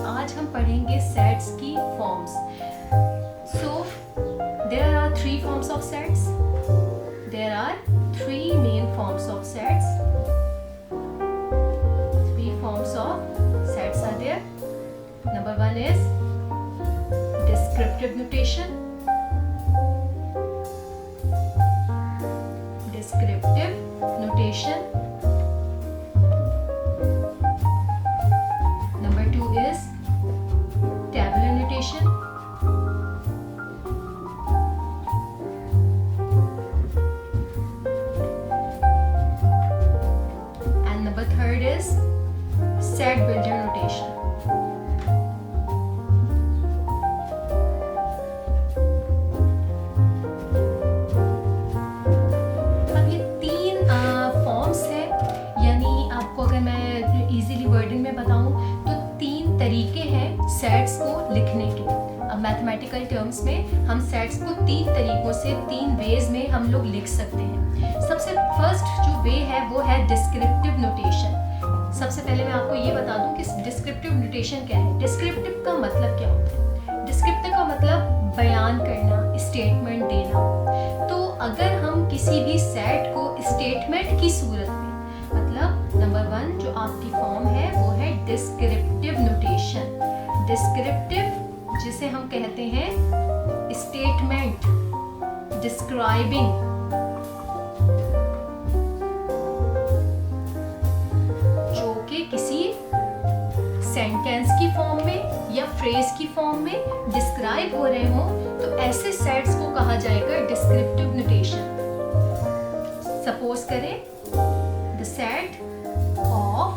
आज हम पढ़ेंगे सेट्स की forms. So there are three forms of sets. There are three main forms of sets. Three forms of sets are there. Number one is descriptive notation. Descriptive notation. Number two is tabular notation. And number third is set builder notation. अब ये तीन forms हैं, यानी आपको अगर मैं easily wording में बताऊं तो तीन तरीके हैं सेट्स को लिखने के। अब मैथमेटिकल टर्म्स में हम सेट्स को तीन तरीकों से, तीन वेज में हम लोग लिख सकते हैं। सबसे फर्स्ट जो वे है वो है डिस्क्रिप्टिव नोटेशन। सबसे पहले मैं आपको ये बता दूं कि डिस्क्रिप्टिव नोटेशन क्या है। डिस्क्रिप्टिव का मतलब क्या होता है? डिस्क्रिप्टिव का मतलब बयान करना, स्टेटमेंट देना। तो अगर हम किसी भी सेट को स्टेटमेंट की सूरत में, मतलब नंबर वन जो आपकी फॉर्म है वो है डिस्क्रिप्टिव नोटेशन। डिस्क्रिप्टिव जिसे हम कहते हैं स्टेटमेंट, डिस्क्राइबिंग, किसी सेंटेंस की फॉर्म में या फ्रेज की फॉर्म में डिस्क्राइब हो रहे हो, तो ऐसे सेट्स को कहा जाएगा डिस्क्रिप्टिव नोटेशन। सपोज करें the set of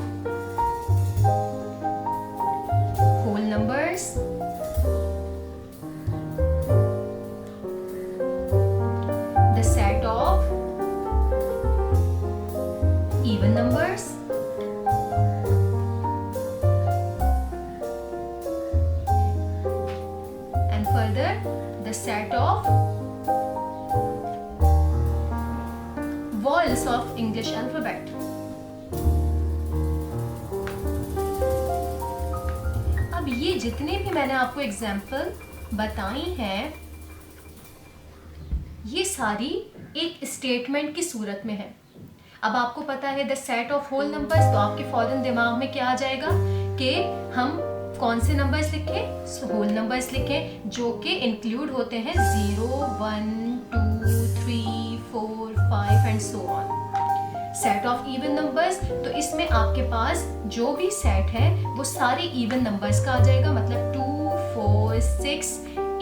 whole numbers, the set of even numbers, further the set of vowels of English alphabet. अब ये जितने भी मैंने आपको एग्जाम्पल बताई हैं, ये सारी एक स्टेटमेंट की सूरत में है। अब आपको पता है the set of whole numbers, तो आपके फौरन दिमाग में क्या आ जाएगा कि हम कौन से नंबर्स लिखें? होल नंबर्स लिखें जो कि इंक्लूड होते हैं 0, 1, 2, 3, 4, 5 and so on. Set of even numbers, तो इसमें आपके पास जो भी सेट है वो सारे इवन नंबर्स का आ जाएगा, मतलब 2, 4, 6,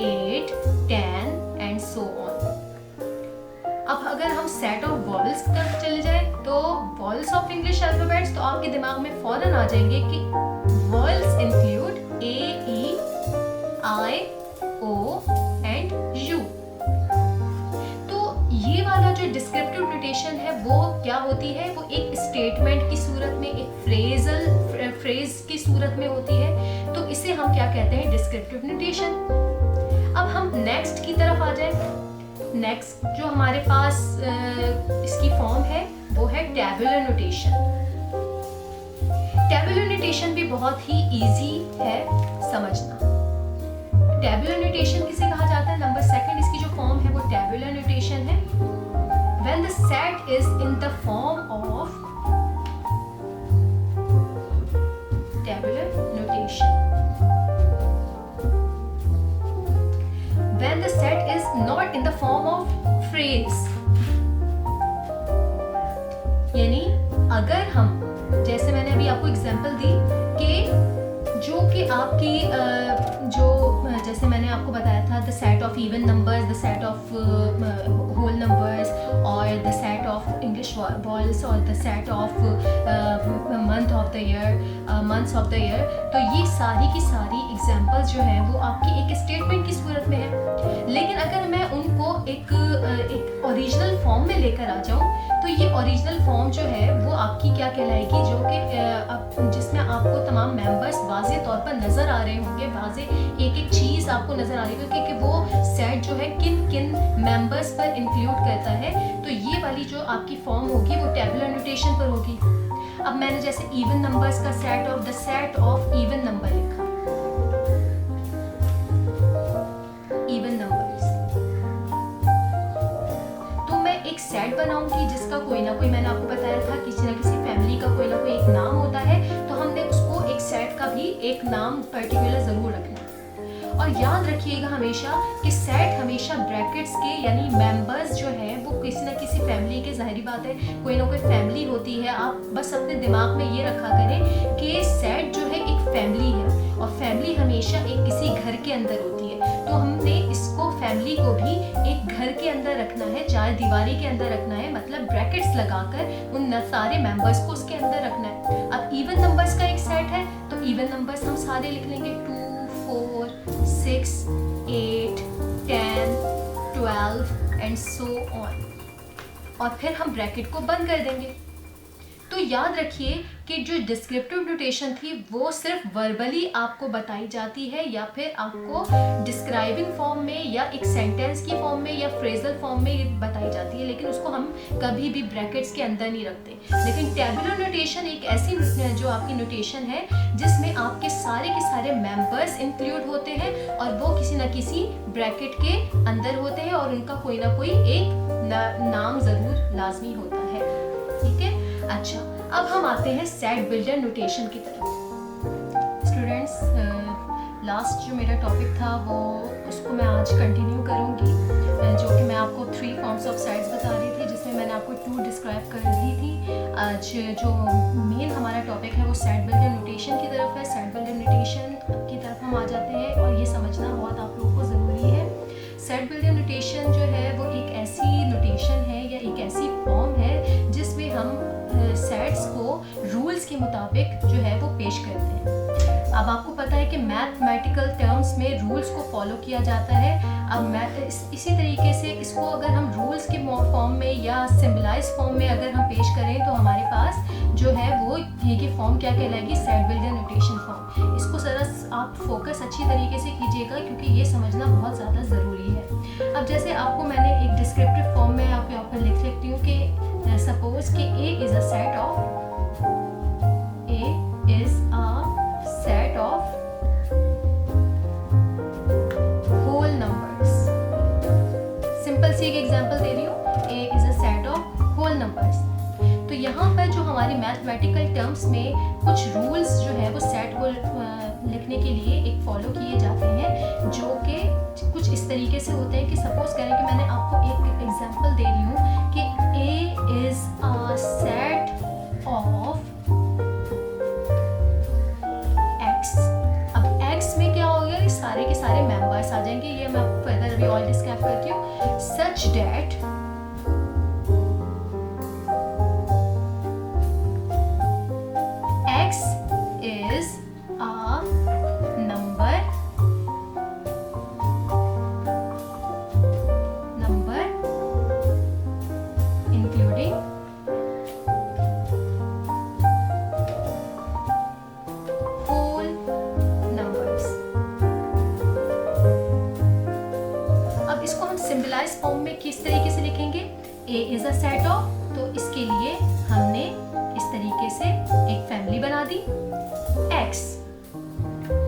8, 10 एंड सो ऑन। अब अगर हम सेट ऑफ वॉवल्स की तरफ चले जाए तो वॉवल्स ऑफ इंग्लिश अल्फाबेट्स, तो आपके दिमाग में फौरन आ जाएंगे कि vowels include A, E, I, O and U। तो ये वाला जो डिस्क्रिप्टिव नोटेशन है वो क्या होती है? वो एक स्टेटमेंट की सूरत में, एक फ्रेज की सूरत में होती है। तो इसे हम क्या कहते हैं? Descriptive notation. अब हम नेक्स्ट की तरफ आ जाए। नेक्स्ट जो हमारे पास इसकी फॉर्म है वो है टैबुलर नोटेशन। टैबुलर नोटेशन भी बहुत ही इजी है समझना। टैबुलर नोटेशन किसे कहा जाता है? नंबर सेकंड इसकी जो फॉर्म है वो टैबुलर नोटेशन है। When the set is in the form of tabular notation. When the set is not in the form of phrase, यानी अगर हम, जैसे मैंने अभी आपको एग्जांपल दी कि जो कि आपकी जो जैसे मैंने आपको बताया था the set of even numbers, the set of whole numbers और the set of English vowels और the set of months of the year, तो ये सारी की सारी एग्जांपल्स जो हैं वो आपकी एक स्टेटमेंट की सूरत में है। लेकिन अगर मैं उनको एक ओरिजिनल फॉर्म में लेकर आ जाऊं, तो ये ओरिजिनल फॉर्म जो है वो आपकी क्या कहलाएगी? जो कि जिसमें आपको तमाम मेंबर्स वाज़े तौर पर नज़र आ रहे होंगे, वाज़े एक एक चीज़ आपको नज़र आ रही होगी कि वो सेट जो है किन किन मेंबर्स पर इंक्लूड करता है। तो ये वाली जो आपकी फॉर्म होगी वो टैबुलर नोटेशन पर होगी। अब मैंने जैसे इवन नंबर्स का set of the set of even number लिखा, सेट बनाऊंगी जिसका कोई ना कोई, मैंने आपको बताया था किसी ना किसी फैमिली का कोई ना कोई एक नाम होता है, तो हमने उसको एक सेट का भी एक नाम पर्टिकुलर ज़रूर रखना है। और याद रखिएगा हमेशा कि सेट हमेशा ब्रैकेट्स के, यानी मेंबर्स जो है वो किसी न किसी फैमिली के, जाहिर बात है कोई ना कोई फैमिली होती है। आप बस अपने दिमाग में ये रखा करें कि सेट जो है एक फैमिली है और फैमिली हमेशा एक किसी घर के अंदर होती है। तो हमने इसको फैमिली को भी एक घर के अंदर रखना है, चाहे दीवारी के अंदर रखना है, मतलब ब्रैकेट्स लगाकर उन सारे मेंबर्स को उसके अंदर रखना है। अब इवन नंबर्स का एक सेट है तो इवन नंबर्स हम सारे लिख लेंगे 2, 4, 6, 8, 10, 12 एंड सो ऑन, और फिर हम ब्रैकेट को बंद कर देंगे। तो याद रखिए कि जो डिस्क्रिप्टिव नोटेशन थी वो सिर्फ वर्बली आपको बताई जाती है या फिर आपको डिस्क्राइबिंग फॉर्म में या एक सेंटेंस की फॉर्म में या फ्रेजल फॉर्म में बताई जाती है, लेकिन उसको हम कभी भी ब्रैकेट्स के अंदर नहीं रखते। लेकिन टेबुलर नोटेशन एक ऐसी जो आपकी नोटेशन है जिसमें आपके सारे मेंबर्स इंक्लूड होते हैं और वो किसी न किसी ब्रैकेट के अंदर होते हैं और उनका कोई ना कोई एक नाम ज़रूर लाजमी होता है। ठीक है, अच्छा अब हम आते हैं सेट बिल्डर नोटेशन की तरफ। स्टूडेंट्स, लास्ट जो मेरा टॉपिक था वो उसको मैं आज कंटिन्यू करूँगी, जो कि मैं आपको 3 फॉर्म्स ऑफ सेट्स बता रही थी, जिसमें मैंने आपको 2 डिस्क्राइब कर दी थी। आज जो मेन हमारा टॉपिक है वो सेट बिल्डर नोटेशन की तरफ है। सेट बिल्डर नोटेशन की तरफ हम आ जाते हैं और ये समझना बहुत आप लोगों को ज़रूरी है। सेट बिल्डर नोटेशन जो है वो एक ऐसी नोटेशन है या एक ऐसी फॉर्म है जिसमें हम सेट्स को रूल्स के मुताबिक जो है वो पेश करते हैं। अब आपको पता है कि मैथमेटिकल टर्म्स में रूल्स को फॉलो किया जाता है। अब इसी तरीके से इसको अगर हम रूल्स के फॉर्म में या सिंबलाइज फॉर्म में अगर हम पेश करें तो हमारे पास जो है वो ये फॉर्म क्या कहलाएगी, सेट बिल्डर नोटेशन फॉर्म। इसको ज़रा आप फोकस अच्छी तरीके से कीजिएगा क्योंकि ये समझना बहुत ज़्यादा ज़रूरी है। अब जैसे आपको मैंने एक डिस्क्रिप्टिव फॉर्म में आपके यहाँ पर लिख सकती हूँ कि सपोज कि A is a set of whole numbers। Simple सी एक एग्जांपल दे रही हूँ, A is a set of whole numbers। तो यहाँ पर जो हमारी मैथमेटिकल टर्म्स में कुछ रूल्स जो है वो सेट को लिखने के लिए एक फॉलो किए जाते हैं, जो कि कुछ इस तरीके से होते हैं कि सपोज करें कि मैंने आपको एक एग्जांपल दे रही हूँ कि A is a set of X। अब X में क्या हो गया, ये सारे के सारे मेंबर्स आ जाएंगे। ये मैं आपको फर्दर अभी और डिस्क्राइब करती हूँ। सच date X is a number including whole numbers। अब इसको हम सिंबलाइज फॉर्म में किस तरीके से लिखेंगे, A is a set of, तो इसके लिए हमने इस तरीके से एक फैमिली बना दी X।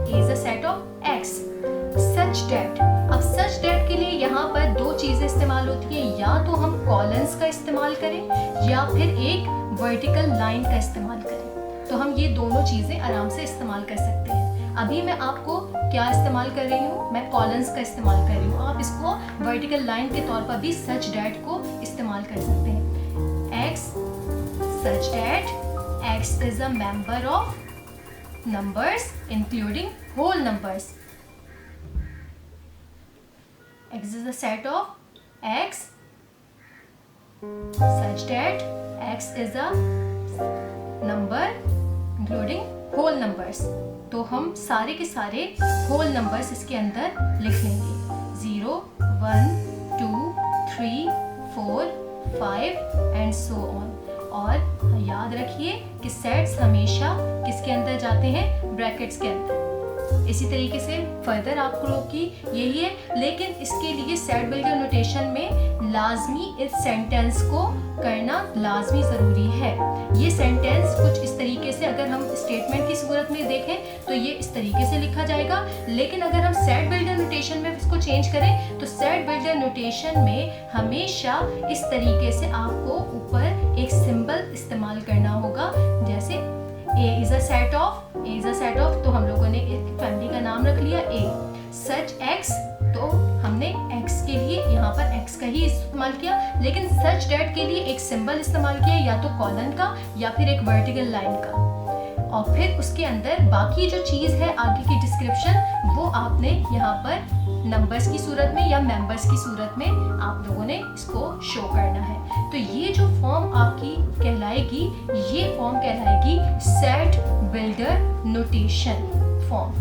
A is a set of X। Such that, अब सच डेट के लिए यहाँ पर 2 चीज़ें इस्तेमाल होती हैं, या तो हम कॉलन्स का इस्तेमाल करें या फिर एक वर्टिकल लाइन का इस्तेमाल करें। तो हम ये दोनों चीज़ें आराम से इस्तेमाल कर सकते हैं। अभी मैं आपको क्या इस्तेमाल कर रही हूँ, मैं कॉलन्स का इस्तेमाल कर रही हूँ। आप इसको वर्टिकल लाइन के तौर पर भी सच डेट को इस्तेमाल कर सकते हैं। X such that X is a member of numbers including whole numbers। X is a set of X such that X is a number including whole numbers। तो हम सारे के सारे whole numbers इसके अंदर लिख लेंगे, 0, 1, 2, 3, 4, 5 एंड सो ऑन। और याद रखिए कि सेट्स हमेशा किसके अंदर जाते हैं, ब्रैकेट्स के अंदर। इसी तरीके से फर्दर आप लोग की यही है, लेकिन इसके लिए सेट बिल्डर नोटेशन में लाजमी इस सेंटेंस को करना लाजमी ज़रूरी है। ये सेंटेंस कुछ इस तरीके से, अगर हम स्टेटमेंट की सूरत में देखें तो ये इस तरीके से लिखा जाएगा, लेकिन अगर हम सेट बिल्डर नोटेशन में इसको चेंज करें तो सेट बिल्डर नोटेशन में हमेशा इस तरीके से आपको ऊपर एक सिंबल इस्तेमाल करना होगा, जैसे A is a set of, तो हम लोगों ने एक फैमिली का नाम रख लिया A, such X, तो हमने X के लिए यहाँ पर X का ही इस्तेमाल किया, लेकिन सच डैट के लिए एक सिंबल इस्तेमाल किया, या तो कॉलन का या फिर एक वर्टिकल लाइन का, और फिर उसके अंदर बाकी जो चीज़ है आगे की डिस्क्रिप्शन वो आपने यहाँ पर नंबर्स की सूरत में या मेंबर्स की सूरत में आप लोगों ने इसको शो करना है। तो ये जो फॉर्म आपकी कहलाएगी, ये फॉर्म कहलाएगी सेट बिल्डर नोटेशन फॉर्म,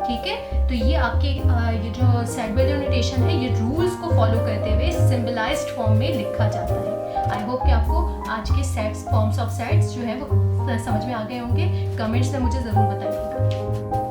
ठीक है। तो ये आपके ये जो सेट बिल्डर नोटेशन है, ये रूल्स को फॉलो करते हुए सिंबलाइज्ड फॉर्म में लिखा जाता है। आई होप कि आपको आज के सेट्स, फॉर्म्स ऑफ सेट्स जो है वो समझ में आ गए होंगे। कमेंट्स में मुझे ज़रूर बताइएगा।